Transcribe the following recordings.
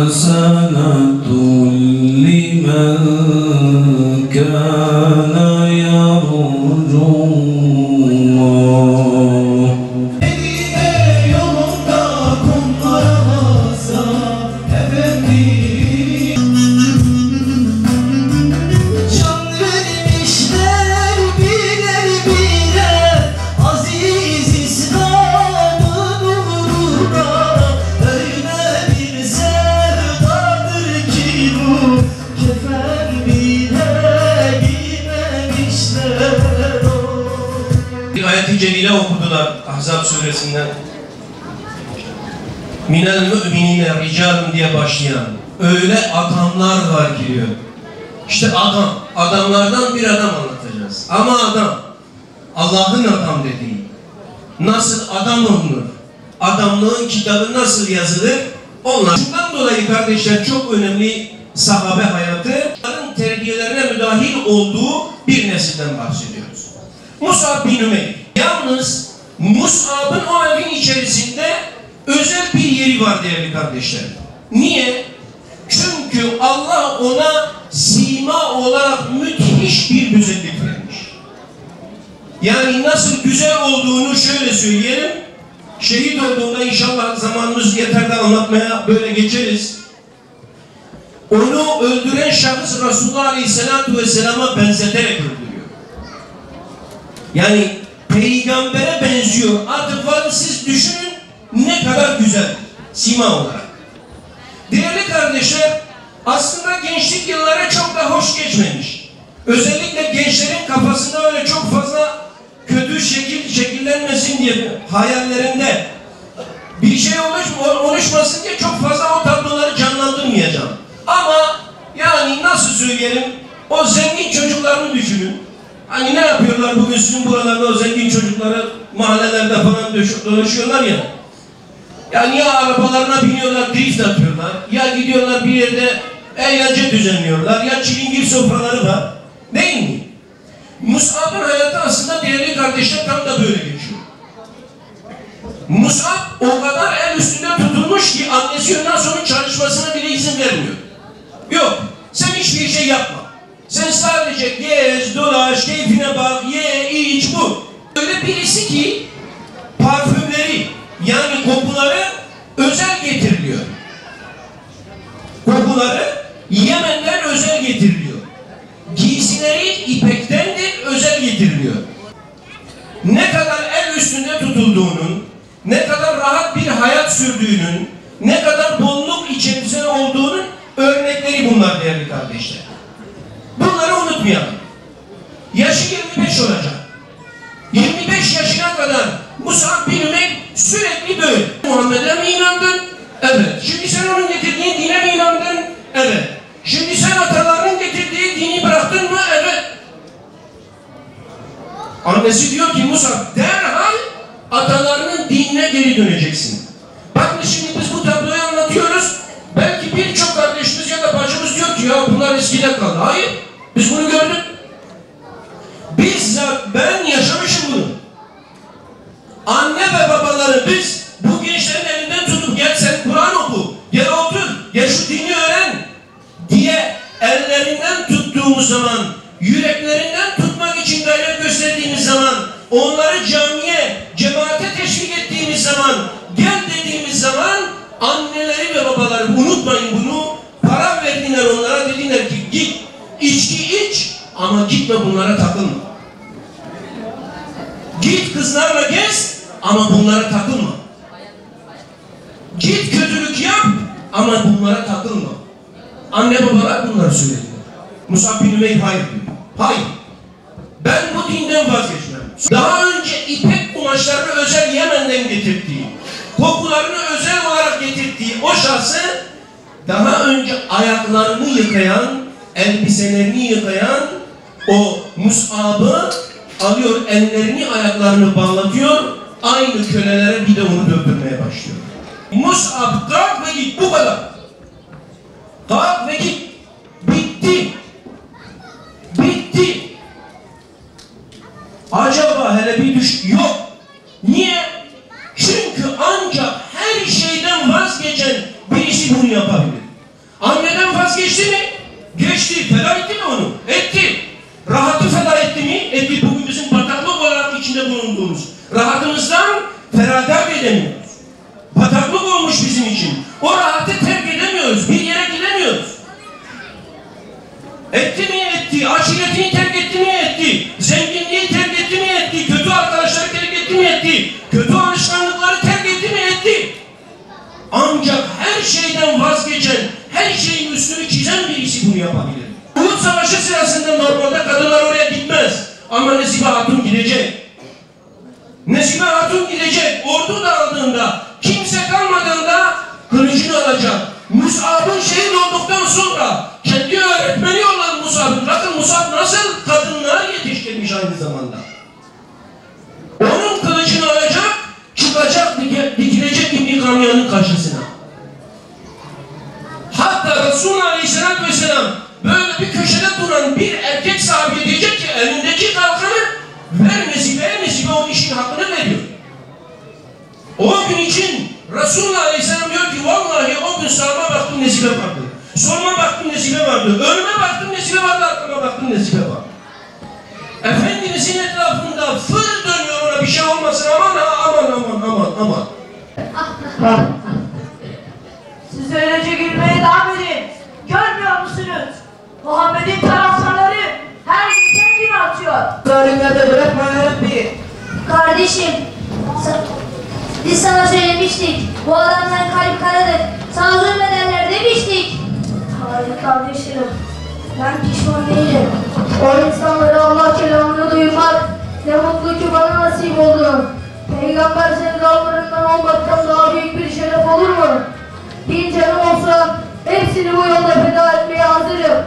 حسنة لمن كان يرجو الله. Ayet-i Celile okudular Ahzab suresinden. Minel mü'minine ricalun diye başlayan öyle adamlar var ki diyor. İşte adam, adamlardan bir adam anlatacağız. Ama adam, Allah'ın adam dediği. Nasıl adam olunur? Adamlığın kitabı nasıl yazılır? Onlar. Şundan dolayı kardeşler çok önemli sahabe hayatı, onların terbiyelerine müdahil olduğu bir nesilden bahsediyoruz. Mus'ab bin Ümeyr. Yalnız Mus'ab'ın o evin içerisinde özel bir yeri var değerli kardeşler. Niye? Çünkü Allah ona sima olarak müthiş bir güzellik vermiş. Yani nasıl güzel olduğunu şöyle söyleyelim. Şehit olduğunda inşallah zamanımız yeter de anlatmaya böyle geçeriz. Onu öldüren şahıs Resulullah Aleyhisselatü Vesselam'a benzeterek öldürüyor. Yani peygambere benziyor. Artık var siz düşünün ne kadar güzel sima olarak. Değerli kardeşler, aslında gençlik yılları çok da hoş geçmemiş. Özellikle gençlerin kafasında öyle çok fazla kötü şekillenmesin diye hayallerinde bir şey oluşmasın diye çok fazla o tabloları canlandırmayacağım. Ama yani nasıl söyleyelim, o zengin çocuklarını düşünün. Hani ne yapıyorlar bugün sizin buralarda o zengin çocukları mahallelerde falan dolaşıyorlar ya. Yani ya arabalarına biniyorlar, drift atıyorlar, ya gidiyorlar bir yerde eğlence düzenliyorlar, ya çilingir sofraları var. Değil mi? Mus'ab'ın hayatı aslında değerli kardeşler tam da böyle geçiyor. Mus'ab o kadar el üstünde tutulmuş ki annesi ondan sonra çalışmasına bile izin vermiyor. Yok, sen hiçbir şey yapma. Sen sadece gez, dolaş, keyfine bak, ye, iç bu. Öyle birisi ki parfümleri yani kokuları özel getiriliyor. Kokuları Yemen'den özel getiriliyor. Giysileri ipektendir, özel getiriliyor. Ne kadar el üstünde tutulduğunun, ne kadar rahat bir hayat sürdüğünün, ne kadar bolluk içerisinde olduğunun örnekleri bunlar değerli kardeşler. Bunları unutmayalım. Yaşı 25 olacak. 25 yaşına kadar Mus'ab bin Ümeyr sürekli böyle. Muhammed'e mi inandın? Evet. Şimdi sen onun getirdiğin dine mi inandın? Evet. Şimdi sen atalarının getirdiği dini bıraktın mı? Evet. Annesi diyor ki Mus'ab derhal atalarının dinine geri döneceksin. Bakın şimdi biz bu tabloyu anlatıyoruz. Belki birçok kardeşimiz ya da bacımız diyor ki ya bunlar eskide kaldı. Hayır. Biz bunu gördük. Bizzat ben yaşamışım bunu. Anne ve babaları biz bu gençlerin elinden tutup gel sen Kur'an oku, gel otur, gel şu dini öğren diye ellerinden tuttuğumuz zaman, yüreklerinden tutmak için gayret gösterdiğimiz zaman, onları camiye, cemaate teşvik ettiğimiz zaman, gel dediğimiz zaman anneleri ve babaları unutmayın bunu, para verdiler onlara, dediler ki git içki iç ama gitme bunlara takılma. Git kızlarla gez ama bunlara takılma. Git kötülük yap ama bunlara takılma. Anne babalar bunları söylediler. Mus'ab bin Ümeyr hayır diyor. Hayır. Ben bu dinden vazgeçmem. Daha önce ipek kumaşlarını özel Yemen'den getirdiği, kokularını özel olarak getirdiği o şahsı daha önce ayaklarını yıkayan, elbiselerini yıkayan o Mus'ab'ı alıyor, ellerini ayaklarını bağlatıyor, aynı kölelere bir de onu döndürmeye başlıyor. Mus'ab kalk ve git, bu kadar. Kalk ve git. Bitti. Bitti. Acaba hele bir düş... Yok. Niye? Çünkü ancak her şeyden vazgeçen birisi bunu yapabilir. vazgeçti mi? Geçti. Feda etti mi onu? Etti. Rahatı feda etti mi? Etti. Bugün bizim bataklık olarak içinde bulunduğumuz rahatımızdan feragat edemiyoruz. Bataklık olmuş bizim için. O rahatı terk edemiyoruz. Bir yere gidemiyoruz. Etti mi? Etti. Aşiretini terk etti mi? Etti. Zenginliği terk etti mi? Etti. Kötü arkadaşları terk etti mi? Etti. Kötü alışkanlıkları terk etti mi? Etti. Ancak her şeyden vazgeçen, her şeyin üstünü çizen birisi bunu yapabilir. Uhud Savaşı sırasında normalde kadınlar oraya gitmez. Ama Nesibe Hatun gidecek. Nesibe Hatun gidecek. Ordu dağıldığında, kimse kalmadığında kılıcını alacak. Mus'ab'ın şehit olduktan sonra kendi öğretmeni olan Mus'ab'ın, bakın Mus'ab nasıl kadınlar yetiştirmiş aynı zamanda. Onun kılıcını alacak, çıkacak, dikilecek İbn Kamya'nın karşısına. Hatta Resulullah Aleyhisselatü Vesselam böyle bir köşede duran bir erkek sahibi diyecek ki elindeki kalkanı ver Nesibe'ye, Nesibe o işin hakkını veriyor. O gün için Resulullah Aleyhisselam diyor ki vallahi o gün sağıma baktım Nesibe vardı. Soluma baktım Nesibe vardı. Önüme baktım Nesibe vardı, arkama baktım Nesibe vardı. Efendimizin etrafında fır dönüyor, ona bir şey olmasın, aman. Siz öylece gülmeye devam edin. Görmüyor musunuz? Muhammed'in taraftarları her geçen gün atıyor. Zalimlerde bırakma ya Rabbi. Kardeşim, biz sana söylemiştik. Bu adamlar kalp karadır. Sana zulmederler demiştik. Hayır kardeşim, ben pişman değilim. O insanları Allah kelamını duymak ne mutlu ki bana nasip oldu. Peygamber senin dallarından olmaktan daha büyük bir şeref olur mu? Bin canım olsa hepsini bu yolda feda etmeye hazırım.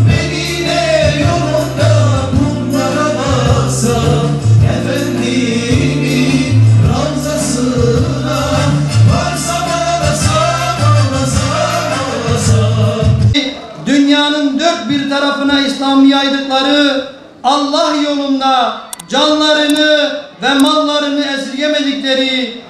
Medine yolunda kumlara baksam Efendimin ravzasına varsam ağlasam. Dünyanın dört bir tarafına İslam'ı yaydıkları, Allah yolunda canlarını ve mallarını esirgemedikleri